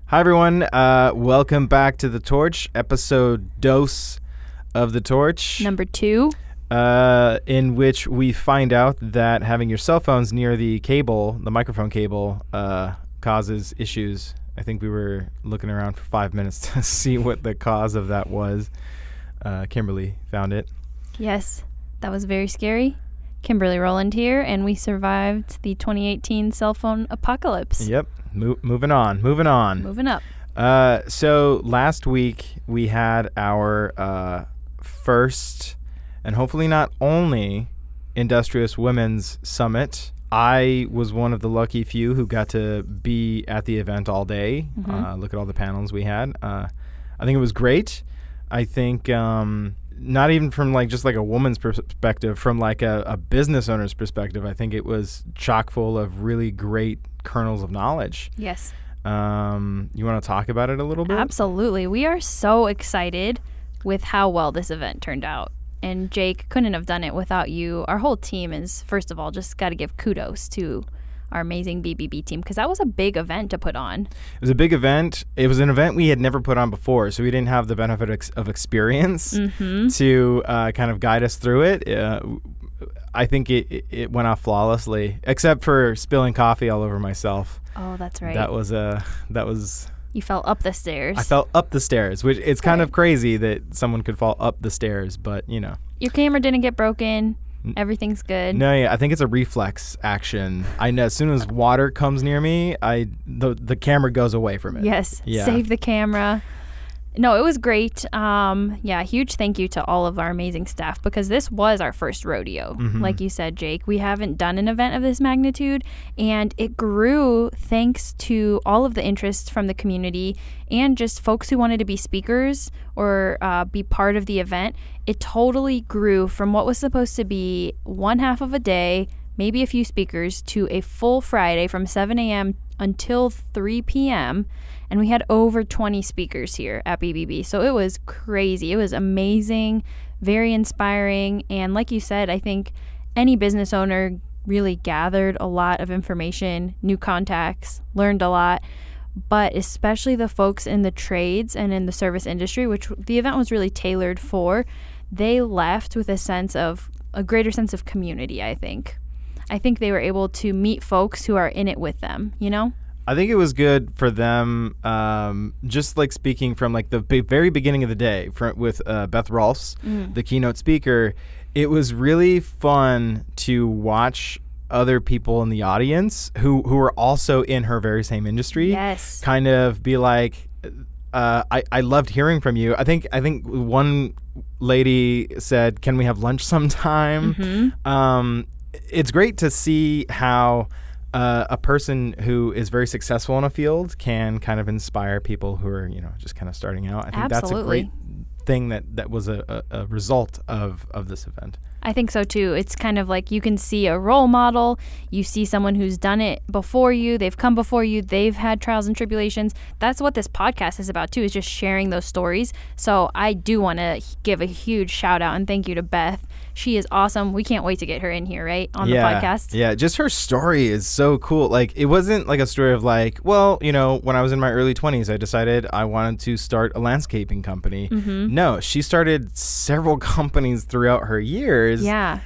Hi, everyone. Welcome back to The Torch, episode dose of The Torch. Number 2. In which we find out that having your cell phones near the microphone cable, causes issues. I think we were looking around for 5 minutes to see what the cause of that was. Kimberly found it. Yes, that was very scary. Kimberly Rowland here, and we survived the 2018 cell phone apocalypse. Yep. Moving on. Moving up. So last week we had our first and hopefully not only Industrious Women's Summit. I was one of the lucky few who got to be at the event all day. Look at all the panels we had. I think it was great. I think not even from just a woman's perspective, from a business owner's perspective, I think it was chock full of really great kernels of knowledge. Yes. You want to talk about it a little bit? Absolutely. We are so excited with how well this event turned out. And Jake, couldn't have done it without you. Our whole team is, first of all, just got to give kudos to our amazing BBB team, because that was a big event to put on. It was a big event. It was an event we had never put on before, so we didn't have the benefit of experience to kind of guide us through it. I think it went off flawlessly, except for spilling coffee all over myself. Oh, that's right. That was. You fell up the stairs. I fell up the stairs, which it's kind of crazy that someone could fall up the stairs, but you know. Your camera didn't get broken. Everything's good. No, yeah, I think it's a reflex action. I know as soon as water comes near me, the camera goes away from it. Yes. Yeah. Save the camera. No, it was great. Huge thank you to all of our amazing staff, because this was our first rodeo. Like you said, Jake, we haven't done an event of this magnitude, and it grew thanks to all of the interest from the community and just folks who wanted to be speakers or be part of the event. It totally grew from what was supposed to be one half of a day, maybe a few speakers, to a full Friday from 7 a.m. until 3 p.m., and we had over 20 speakers here at BBB. So it was crazy. It was amazing, very inspiring. And like you said, I think any business owner really gathered a lot of information, new contacts, learned a lot. But especially the folks in the trades and in the service industry, which the event was really tailored for, they left with a greater sense of community, I think. I think they were able to meet folks who are in it with them, you know? I think it was good for them, just speaking from the very beginning of the day with Beth Rolfs, the keynote speaker. It was really fun to watch other people in the audience who were also in her very same industry. Yes. Kind of be like, I loved hearing from you. I think one lady said, "Can we have lunch sometime?" It's great to see how a person who is very successful in a field can kind of inspire people who are, just kind of starting out. I think that's a great thing that was a result of this event. I think so too. It's kind of like you can see a role model. You see someone who's done it before you. They've come before you. They've had trials and tribulations. That's what this podcast is about too, is just sharing those stories. So I do want to give a huge shout out and thank you to Beth. She is awesome. We can't wait to get her in here, right? On the podcast. Yeah, just her story is so cool. It wasn't a story of when I was in my early 20s, I decided I wanted to start a landscaping company. No, she started several companies throughout her years. Yeah.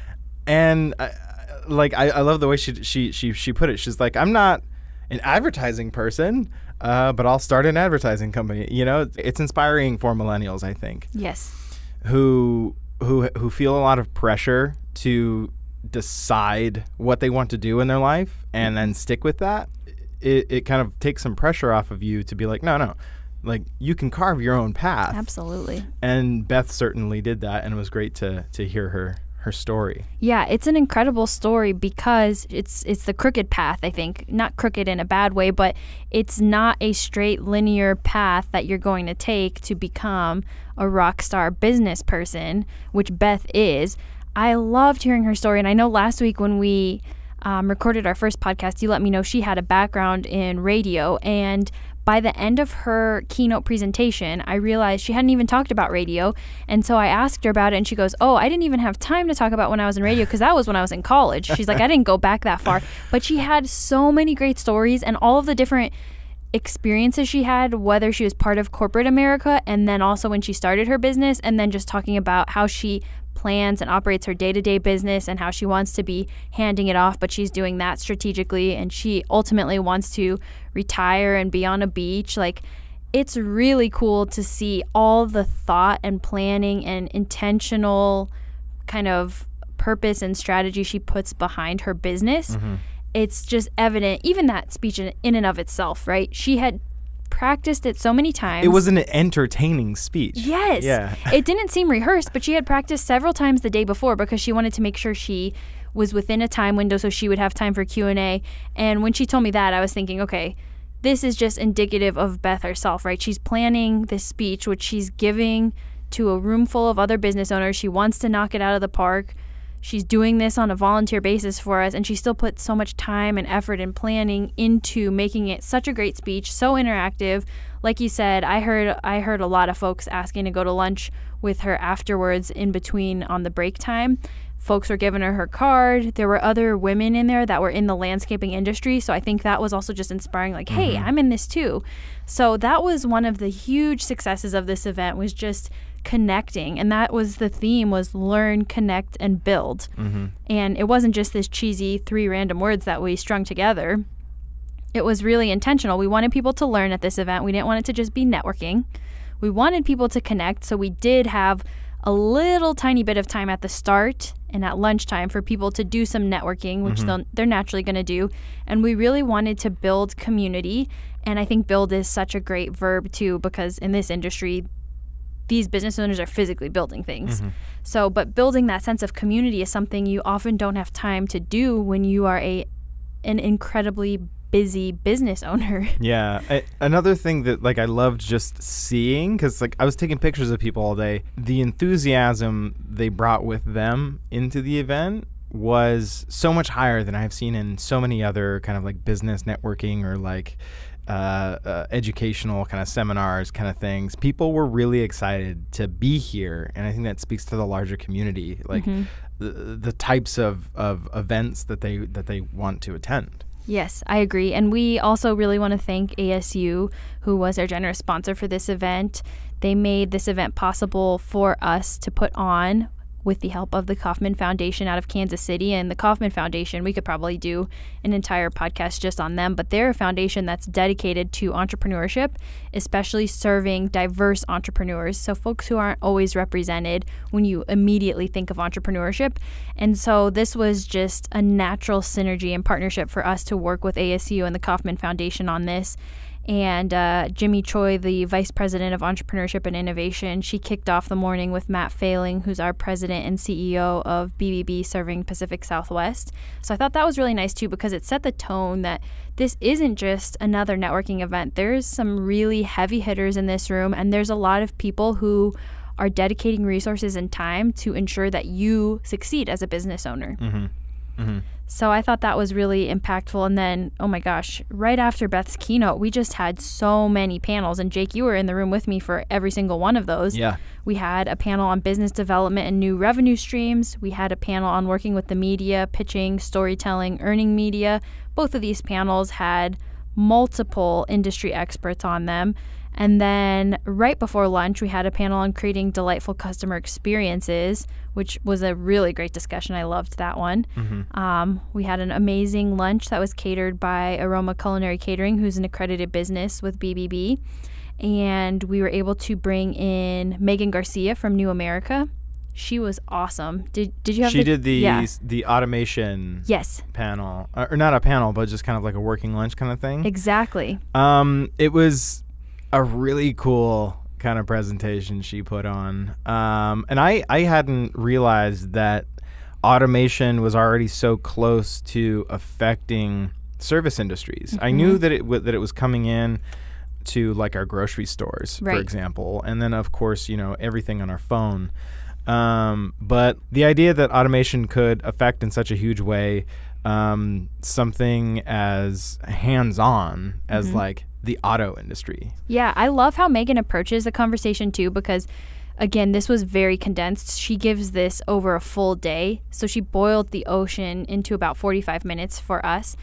And I love the way she put it. She's like, I'm not an advertising person, but I'll start an advertising company. It's inspiring for millennials, I think. Yes. Who feel a lot of pressure to decide what they want to do in their life and then stick with that. It kind of takes some pressure off of you to be like, no. You can carve your own path. Absolutely. And Beth certainly did that, and it was great to hear her story. Yeah, it's an incredible story because it's the crooked path, I think. Not crooked in a bad way, but it's not a straight linear path that you're going to take to become a rock star business person, which Beth is. I loved hearing her story, and I know last week when we recorded our first podcast, you let me know she had a background in radio, and by the end of her keynote presentation, I realized she hadn't even talked about radio. And so I asked her about it, and she goes, I didn't even have time to talk about when I was in radio because that was when I was in college. She's like, I didn't go back that far. But she had so many great stories and all of the different experiences she had, whether she was part of corporate America and then also when she started her business, and then just talking about how she plans and operates her day-to-day business and how she wants to be handing it off, but she's doing that strategically, and she ultimately wants to retire and be on a beach. Like, it's really cool to see all the thought and planning and intentional kind of purpose and strategy she puts behind her business. It's just evident, even that speech in and of itself, right? She had practiced it so many times. It was an entertaining speech. Yes. Yeah. It didn't seem rehearsed, but she had practiced several times the day before because she wanted to make sure she was within a time window so she would have time for Q&A. And when she told me that, I was thinking, okay, this is just indicative of Beth herself, right? She's planning this speech, which she's giving to a room full of other business owners. She wants to knock it out of the park. She's doing this on a volunteer basis for us, and she still put so much time and effort and planning into making it such a great speech, so interactive. Like you said, I heard a lot of folks asking to go to lunch with her afterwards in between on the break time. Folks were giving her card. There were other women in there that were in the landscaping industry, so I think that was also just inspiring, like, hey, I'm in this too. So that was one of the huge successes of this event, was just connecting, and that was the theme, was learn, connect, and build. And it wasn't just this cheesy 3 random words that we strung together. It was really intentional. We wanted people to learn at this event. We didn't want it to just be networking. We wanted people to connect, so we did have a little tiny bit of time at the start and at lunchtime for people to do some networking, which they're naturally going to do. And we really wanted to build community, and I think build is such a great verb too, because in this industry, these business owners are physically building things. So, but building that sense of community is something you often don't have time to do when you are an incredibly busy business owner. Yeah. Another thing that, like, I loved just seeing, because, like, I was taking pictures of people all day, the enthusiasm they brought with them into the event was so much higher than I've seen in so many other kind of, like, business networking or, like, educational kind of seminars kind of things. People were really excited to be here, and I think that speaks to the larger community, like the types of events that they want to attend. Yes, I agree. And we also really want to thank ASU, who was our generous sponsor for this event. They made this event possible for us to put on with the help of the Kauffman Foundation out of Kansas City. And the Kauffman Foundation, we could probably do an entire podcast just on them, but they're a foundation that's dedicated to entrepreneurship, especially serving diverse entrepreneurs. So folks who aren't always represented when you immediately think of entrepreneurship. And so this was just a natural synergy and partnership for us to work with ASU and the Kauffman Foundation on this. And Jimmy Choi, the Vice President of Entrepreneurship and Innovation, she kicked off the morning with Matt Failing, who's our President and CEO of BBB serving Pacific Southwest. So I thought that was really nice too, because it set the tone that this isn't just another networking event. There's some really heavy hitters in this room, and there's a lot of people who are dedicating resources and time to ensure that you succeed as a business owner. So I thought that was really impactful. And then, oh my gosh, right after Beth's keynote, we just had so many panels. And Jake, you were in the room with me for every single one of those. Yeah. We had a panel on business development and new revenue streams. We had a panel on working with the media, pitching, storytelling, earning media. Both of these panels had multiple industry experts on them. And then right before lunch, we had a panel on creating delightful customer experiences, which was a really great discussion. I loved that one. We had an amazing lunch that was catered by Aroma Culinary Catering, who's an accredited business with BBB. And we were able to bring in Megan Garcia from New America. She was awesome. Did you have? She did the automation panel, or not a panel, but just kind of like a working lunch kind of thing. Exactly. It was a really cool kind of presentation she put on. And I hadn't realized that automation was already so close to affecting service industries. I knew that it was coming in to, like, our grocery stores, for example. And then, of course, everything on our phone. But the idea that automation could affect in such a huge way something as hands-on as, like, the auto industry. Yeah, I love how Megan approaches the conversation too, because again, this was very condensed. She gives this over a full day. So she boiled the ocean into about 45 minutes for us.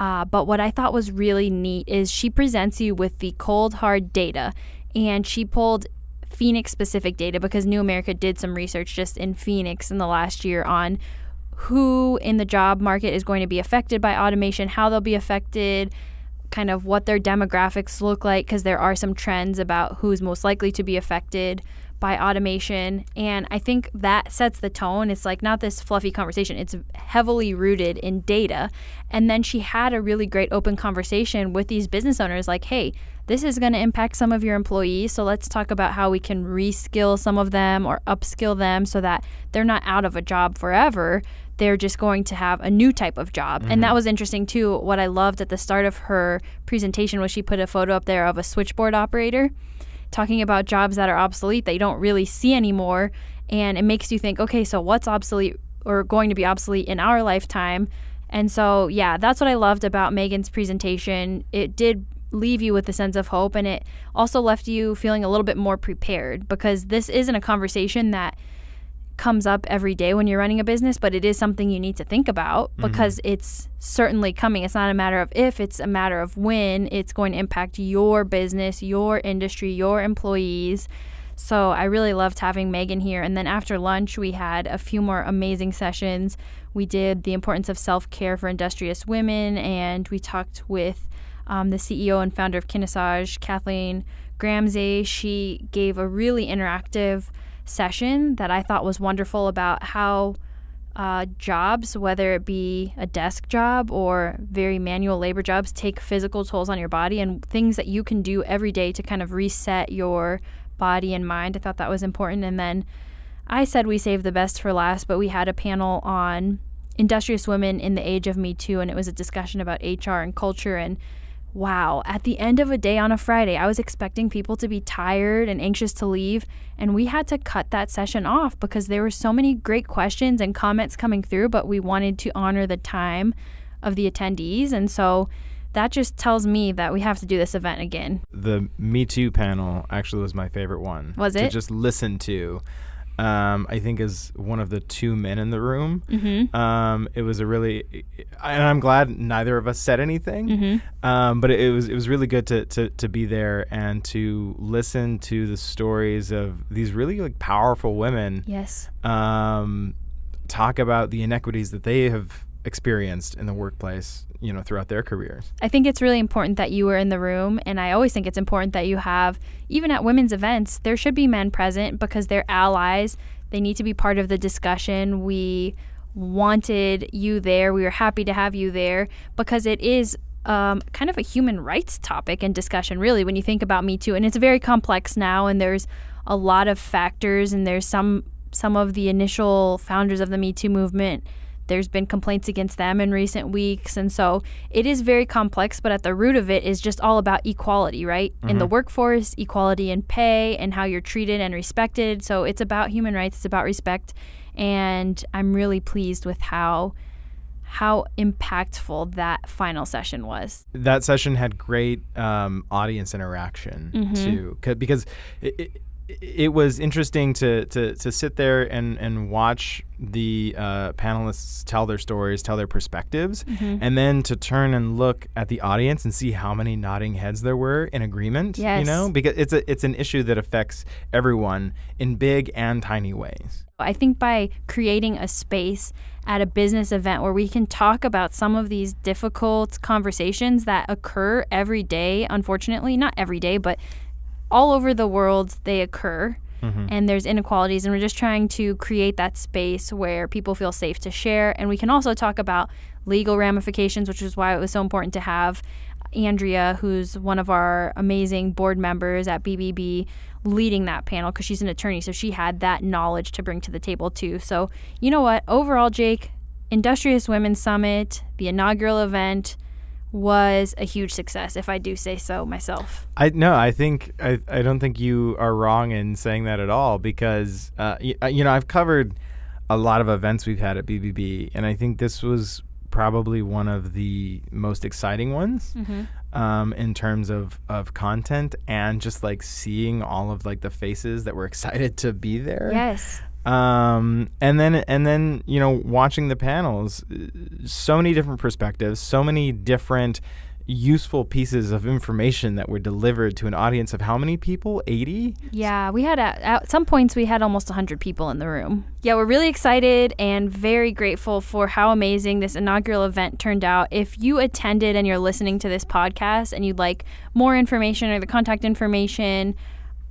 But what I thought was really neat is she presents you with the cold, hard data. And she pulled Phoenix-specific data because New America did some research just in Phoenix in the last year on who in the job market is going to be affected by automation, how they'll be affected, kind of what their demographics look like, because there are some trends about who's most likely to be affected by automation. And I think that sets the tone. It's like not this fluffy conversation. It's heavily rooted in data. And then she had a really great open conversation with these business owners like, hey, this is going to impact some of your employees. So let's talk about how we can reskill some of them or upskill them so that they're not out of a job forever. They're just going to have a new type of job. And that was interesting too. What I loved at the start of her presentation was she put a photo up there of a switchboard operator talking about jobs that are obsolete that you don't really see anymore. And it makes you think, okay, so what's obsolete or going to be obsolete in our lifetime? And so, yeah, that's what I loved about Megan's presentation. It did leave you with a sense of hope, and it also left you feeling a little bit more prepared, because this isn't a conversation that comes up every day when you're running a business, but it is something you need to think about because it's certainly coming. It's not a matter of if, it's a matter of when it's going to impact your business, your industry, your employees. So I really loved having Megan here. And then after lunch, we had a few more amazing sessions. We did the importance of self-care for industrious women, and we talked with the CEO and founder of Kennesaw, Kathleen Gramsay. She gave a really interactive session that I thought was wonderful about how jobs, whether it be a desk job or very manual labor jobs, take physical tolls on your body, and things that you can do every day to kind of reset your body and mind. I thought that was important. And then I said we saved the best for last, but we had a panel on industrious women in the age of Me Too, and it was a discussion about HR and culture. And wow, at the end of a day on a Friday, I was expecting people to be tired and anxious to leave, and we had to cut that session off because there were so many great questions and comments coming through, but we wanted to honor the time of the attendees. And so that just tells me that we have to do this event again. The Me Too panel actually was my favorite one. Was it? To just listen to. I think as one of the two men in the room. It was a really, and I'm glad neither of us said anything, but it was really good to be there and to listen to the stories of these really like powerful women. Yes. Talk about the inequities that they have experienced in the workplace, throughout their careers. I think it's really important that you were in the room, and I always think it's important that you have, even at women's events, there should be men present because they're allies. They need to be part of the discussion. We wanted you there. We were happy to have you there because it is kind of a human rights topic and discussion, really, when you think about Me Too. And it's very complex now, and there's a lot of factors, and there's some of the initial founders of the Me Too movement. There's been complaints against them in recent weeks. And so it is very complex, but at the root of it is just all about equality, right? In the workforce, equality in pay and how you're treated and respected. So it's about human rights. It's about respect. And I'm really pleased with how impactful that final session was. That session had great audience interaction too, because it was interesting to sit there and watch the panelists tell their stories, tell their perspectives, and then to turn and look at the audience and see how many nodding heads there were in agreement. Yes. Because it's an issue that affects everyone in big and tiny ways. I think by creating a space at a business event where we can talk about some of these difficult conversations that occur every day, unfortunately, not every day, but all over the world they occur, and there's inequalities, and we're just trying to create that space where people feel safe to share. And we can also talk about legal ramifications, which is why it was so important to have Andrea, who's one of our amazing board members at BBB, leading that panel because she's an attorney, so she had that knowledge to bring to the table too. So you know what, overall, Jake, Industrious Women's Summit, the inaugural event, was a huge success, if I do say so myself. I don't think you are wrong in saying that at all, because I've covered a lot of events we've had at BBB, and I think this was probably one of the most exciting ones in terms of content and just like seeing all of like the faces that were excited to be there. Yes. And then watching the panels, so many different perspectives, so many different useful pieces of information that were delivered to an audience of how many people? 80? Yeah, we had at some points we had almost 100 people in the room. Yeah, we're really excited and very grateful for how amazing this inaugural event turned out. If you attended and you're listening to this podcast and you'd like more information or the contact information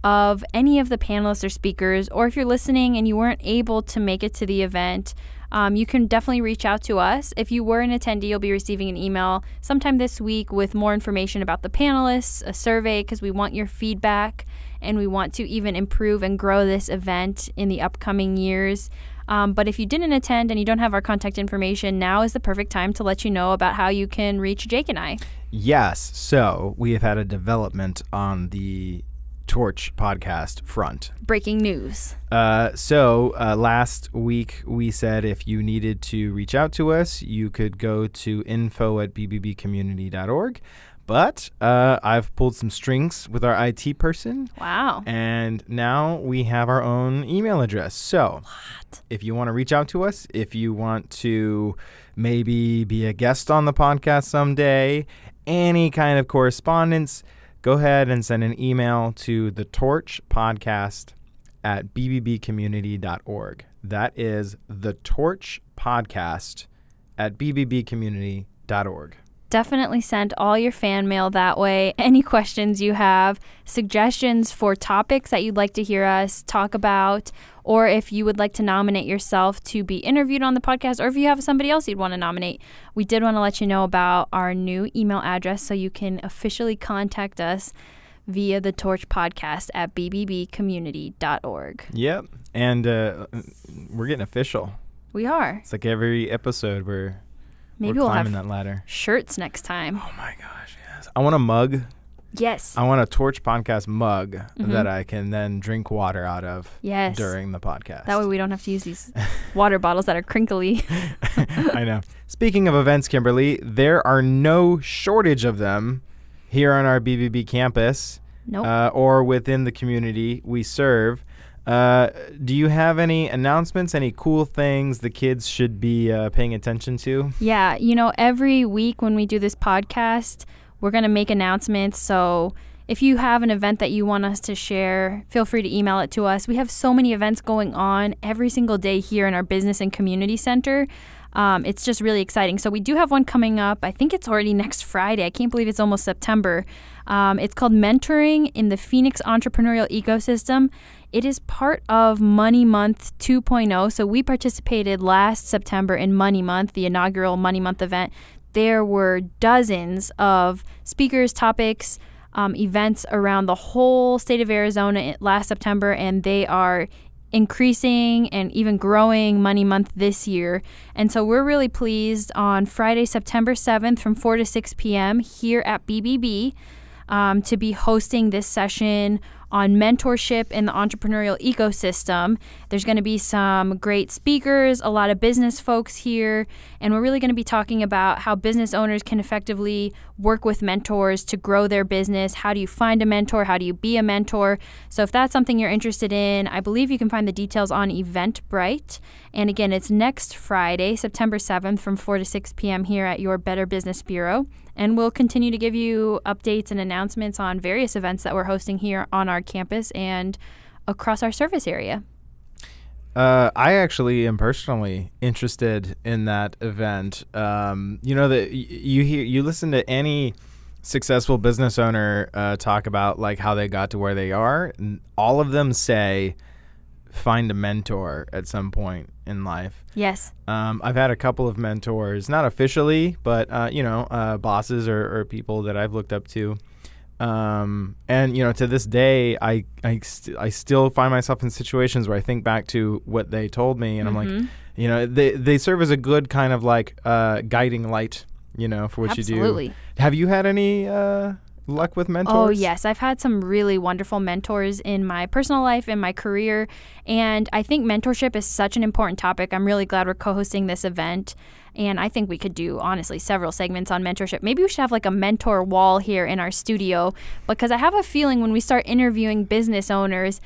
of any of the panelists or speakers, or if you're listening and you weren't able to make it to the event, you can definitely reach out to us. If you were an attendee, you'll be receiving an email sometime this week with more information about the panelists, a survey, because we want your feedback and we want to even improve and grow this event in the upcoming years. But if you didn't attend and you don't have our contact information, now is the perfect time to let you know about how you can reach Jake and I. Yes. So we have had a development on the Torch podcast front. Breaking news. So last week we said if you needed to reach out to us, you could go to info@bbbcommunity.org. But I've pulled some strings with our IT person. Wow. And now we have our own email address. So if you want to reach out to us, if you want to maybe be a guest on the podcast someday, any kind of correspondence, go ahead and send an email to the Torch Podcast at bbbcommunity.org. That is the Torch Podcast at bbbcommunity.org. Definitely send all your fan mail that way. Any questions you have, suggestions for topics that you'd like to hear us talk about, or if you would like to nominate yourself to be interviewed on the podcast, or if you have somebody else you'd want to nominate. We did want to let you know about our new email address so you can officially contact us via the Torch Podcast at bbbcommunity.org. Yep. And we're getting official. We are. It's like every episode we're we'll climbing have that ladder. Shirts next time. Oh my gosh, yes. I want a mug. Yes. I want a Torch Podcast mug that I can then drink water out of during the podcast. That way we don't have to use these water bottles that are crinkly. I know. Speaking of events, Kimberly, there are no shortage of them here on our BBB campus. Nope. Or within the community we serve. Do you have any announcements, any cool things the kids should be paying attention to? Yeah, every week when we do this podcast, we're going to make announcements. So if you have an event that you want us to share, feel free to email it to us. We have so many events going on every single day here in our business and community center. It's just really exciting. So we do have one coming up. I think it's already next Friday. I can't believe it's almost September. It's called Mentoring in the Phoenix Entrepreneurial Ecosystem. It is part of Money Month 2.0. So we participated last September in Money Month, the inaugural Money Month event. There were dozens of speakers, topics, events around the whole state of Arizona last September, and they are increasing and even growing Money Month this year. And so we're really pleased on Friday, September 7th from 4 to 6 p.m. here at BBB to be hosting this session on mentorship in the entrepreneurial ecosystem. There's going to be some great speakers, a lot of business folks here, and we're really going to be talking about how business owners can effectively work with mentors to grow their business. How do you find a mentor? How do you be a mentor? So if that's something you're interested in, I believe you can find the details on Eventbrite. And again, it's next Friday, September 7th from 4 to 6 p.m. here at your Better Business Bureau. And we'll continue to give you updates and announcements on various events that we're hosting here on our campus and across our service area. I actually am personally interested in that event. That you listen to any successful business owner talk about like how they got to where they are, and all of them say find a mentor at some point in life. Yes. I've had a couple of mentors, not officially, but bosses or people that I've looked up to. And to this day, I still find myself in situations where I think back to what they told me, and I'm like, they serve as a good kind of like guiding light, for what Absolutely. you do. Have you had any luck with mentors? Oh, yes. I've had some really wonderful mentors in my personal life, in my career, and I think mentorship is such an important topic. I'm really glad we're co-hosting this event, and I think we could do, honestly, several segments on mentorship. Maybe we should have like a mentor wall here in our studio, because I have a feeling when we start interviewing business owners,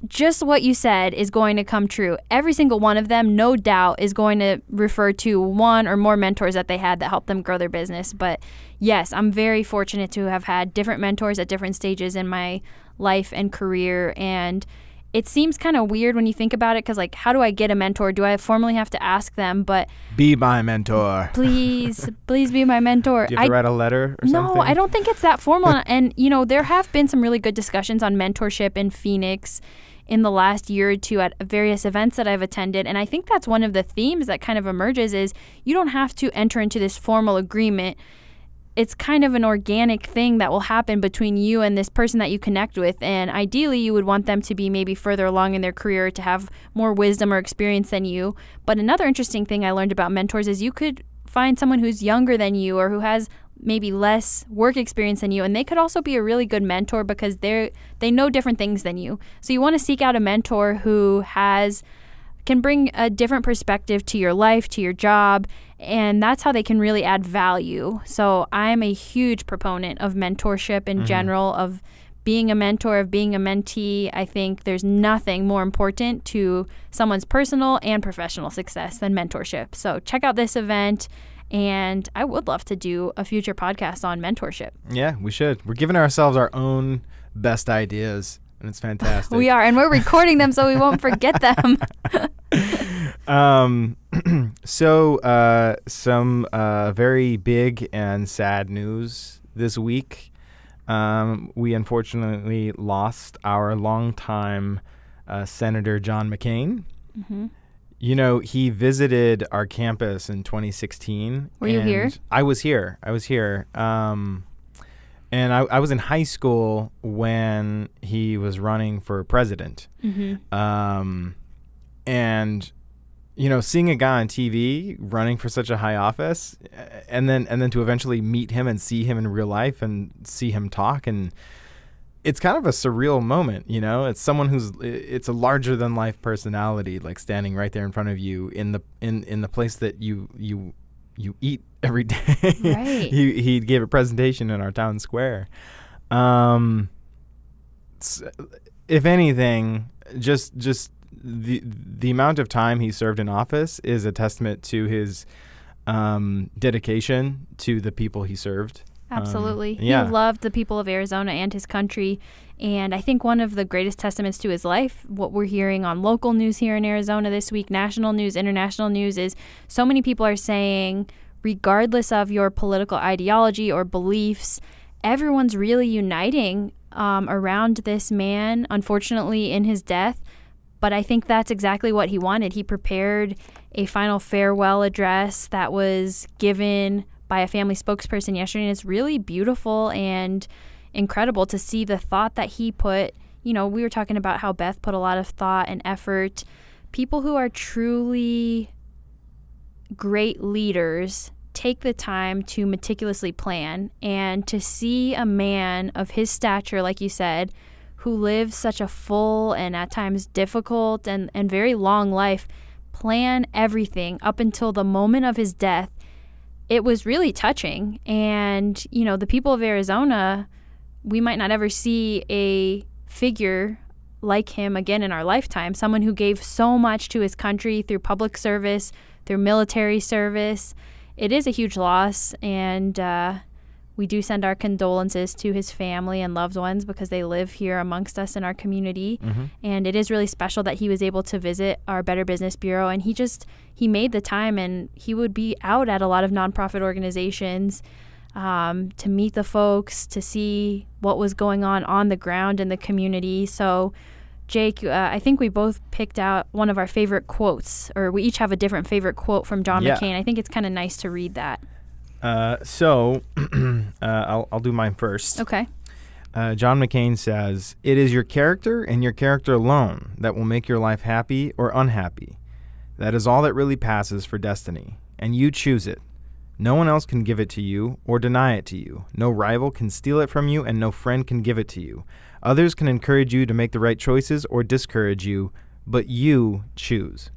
just what you said is going to come true. Every single one of them, no doubt, is going to refer to one or more mentors that they had that helped them grow their business. But yes, I'm very fortunate to have had different mentors at different stages in my life and career. And it seems kind of weird when you think about it, because like, how do I get a mentor? Do I formally have to ask them? But be my mentor. Please be my mentor. Do you have to write a letter or something? No, I don't think it's that formal. And, there have been some really good discussions on mentorship in Phoenix in the last year or two at various events that I've attended. And I think that's one of the themes that kind of emerges is you don't have to enter into this formal agreement. It's kind of an organic thing that will happen between you and this person that you connect with. And ideally, you would want them to be maybe further along in their career, to have more wisdom or experience than you. But another interesting thing I learned about mentors is you could find someone who's younger than you or who has maybe less work experience than you, and they could also be a really good mentor because they know different things than you. So you want to seek out a mentor who can bring a different perspective to your life, to your job, and that's how they can really add value. So I'm a huge proponent of mentorship in general, of being a mentor, of being a mentee. I think there's nothing more important to someone's personal and professional success than mentorship. So check out this event. And I would love to do a future podcast on mentorship. Yeah, we should. We're giving ourselves our own best ideas, and it's fantastic. We are, and we're recording them so we won't forget them. Some very big and sad news this week. We unfortunately lost our longtime Senator John McCain. Mm-hmm. He visited our campus in 2016. Were you here? I was here. And I was in high school when he was running for president. Mm-hmm. And, seeing a guy on TV running for such a high office and then to eventually meet him and see him in real life and see him talk, and it's kind of a surreal moment, It's someone it's a larger than life personality, like standing right there in front of you in the place that you eat every day. Right. He gave a presentation in our town square. If anything, just the amount of time he served in office is a testament to his dedication to the people he served. Absolutely. He loved the people of Arizona and his country. And I think one of the greatest testaments to his life, what we're hearing on local news here in Arizona this week, national news, international news, is so many people are saying, regardless of your political ideology or beliefs, everyone's really uniting around this man, unfortunately, in his death. But I think that's exactly what he wanted. He prepared a final farewell address that was given by a family spokesperson yesterday, and it's really beautiful and incredible to see the thought that he put. We were talking about how Beth put a lot of thought and effort. People who are truly great leaders take the time to meticulously plan, and to see a man of his stature, like you said, who lives such a full and at times difficult and very long life, plan everything up until the moment of his death. It was really touching. And, the people of Arizona, we might not ever see a figure like him again in our lifetime, someone who gave so much to his country through public service, through military service. It is a huge loss, and we do send our condolences to his family and loved ones because they live here amongst us in our community. Mm-hmm. And it is really special that he was able to visit our Better Business Bureau, and he made the time, and he would be out at a lot of nonprofit organizations to meet the folks, to see what was going on the ground in the community. So Jake, I think we both picked out one of our favorite quotes, or we each have a different favorite quote from John McCain. I think it's kind of nice to read that. So I'll do mine first. Okay. John McCain says, "It is your character and your character alone that will make your life happy or unhappy. That is all that really passes for destiny, and you choose it. No one else can give it to you or deny it to you. No rival can steal it from you, and no friend can give it to you. Others can encourage you to make the right choices or discourage you, but you choose."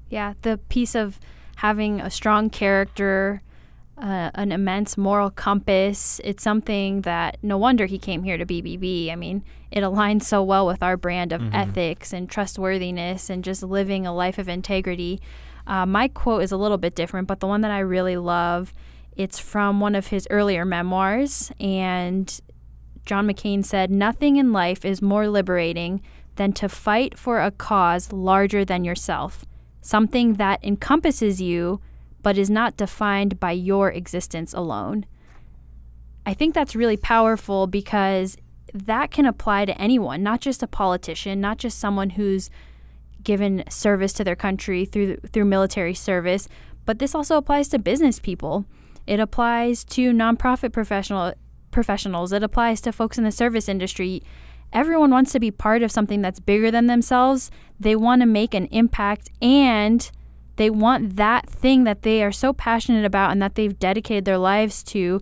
Yeah, the piece of having a strong character, an immense moral compass. It's something that no wonder he came here to BBB. I mean, it aligns so well with our brand of ethics and trustworthiness and just living a life of integrity. My quote is a little bit different, but the one that I really love, it's from one of his earlier memoirs. And John McCain said, "Nothing in life is more liberating than to fight for a cause larger than yourself, something that encompasses you but is not defined by your existence alone." I think that's really powerful because that can apply to anyone, not just a politician, not just someone who's given service to their country through military service, but this also applies to business people. It applies to nonprofit professionals. It applies to folks in the service industry. Everyone wants to be part of something that's bigger than themselves. They want to make an impact, and they want that thing that they are so passionate about and that they've dedicated their lives to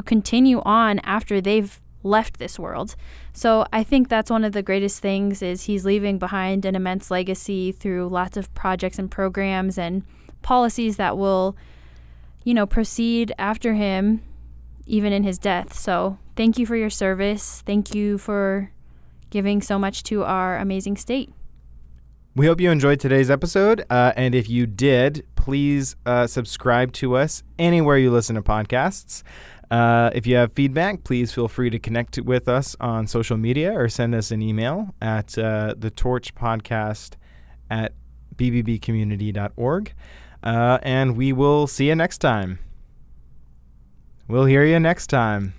continue on after they've left this world. So I think that's one of the greatest things, is he's leaving behind an immense legacy through lots of projects and programs and policies that will, proceed after him even in his death. So thank you for your service. Thank you for giving so much to our amazing state. We hope you enjoyed today's episode, and if you did, please subscribe to us anywhere you listen to podcasts. If you have feedback, please feel free to connect with us on social media or send us an email at thetorchpodcast@bbbcommunity.org, and we will see you next time. We'll hear you next time.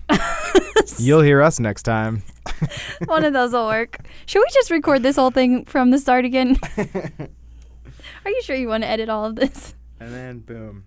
You'll hear us next time. One of those will work. Should we just record this whole thing from the start again? Are you sure you want to edit all of this? And then boom.